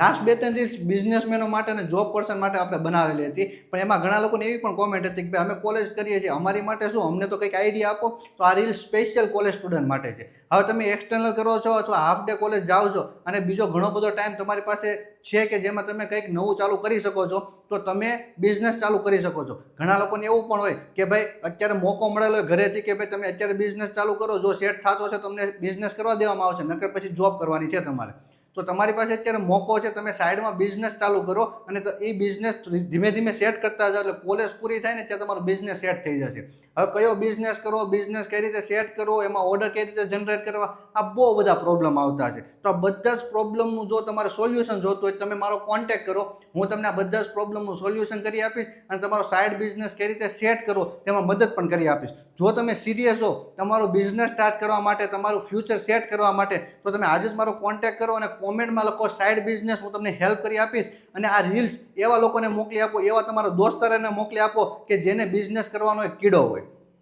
Last 2-3 reels બિઝનેસમેનો માટે અને job person માટે આપણે બનાવેલી હતી, પણ એમાં ઘણા લોકોને એવી પણ કોમેન્ટ હતી કે ભાઈ અમે કોલેજ કરીએ છીએ, અમારી માટે શું, અમને તો કંઈક આઈડિયા આપો. તો આ રીલ સ્પેશિયલ કોલેજ સ્ટુડન્ટ માટે છે. હવે તમે એક્સટર્નલ કરો છો અથવા હાફ ડે કોલેજ જાઓ છો અને બીજો ઘણો બધો ટાઈમ તમારી પાસે છે કે જેમાં તમે કંઈક નવું ચાલુ કરી શકો છો, તો તમે બિઝનેસ ચાલુ કરી શકો છો. ઘણા લોકોને એવું પણ હોય કે ભાઈ અત્યારે મોકો મળેલો હોય ઘરેથી કે ભાઈ તમે અત્યારે બિઝનેસ ચાલુ કરો, જો સેટ થતો છે તમને બિઝનેસ કરવા દેવામાં આવશે, નકર પછી જોબ કરવાની છે તમારે. તો તમારી પાસે અત્યારે મોકો છે, તમે સાઈડમાં બિઝનેસ ચાલુ કરો અને તો એ બિઝનેસ ધીમે ધીમે સેટ કરતા જાઓ, એટલે કોલેજ પૂરી થાય ને ત્યાં તમારો બિઝનેસ સેટ થઈ જશે. હવે કયો બિઝનેસ કરો, બિઝનેસ કઈ રીતે સેટ કરવો, એમાં ઓર્ડર કઈ રીતે જનરેટ કરવા, આ બહુ બધા પ્રોબ્લેમ આવતા છે. તો આ બધા જ પ્રોબ્લેમનું જો તમારે સોલ્યુશન જોતું હોય તમે મારો કોન્ટેક્ટ કરો, હું તમને આ બધા જ પ્રોબ્લેમનું સોલ્યુશન કરી આપીશ અને તમારો સાઈડ બિઝનેસ કઈ રીતે સેટ કરવો તેમાં મદદ પણ કરી આપીશ. જો તમે સિરિયસ હો તમારો બિઝનેસ સ્ટાર્ટ કરવા માટે, તમારું ફ્યુચર સેટ કરવા માટે, તો તમે આજે જ મારો કોન્ટેક્ટ કરો અને કોમેન્ટમાં લખો સાઈડ બિઝનેસ, હું તમને હેલ્પ કરી આપીશ. અને આ રીલ્સ એવા લોકોને મોકલી આપો, એવા તમારા દોસ્તારોને મોકલી આપો કે જેને બિઝનેસ કરવાનો એક કીડો હોય.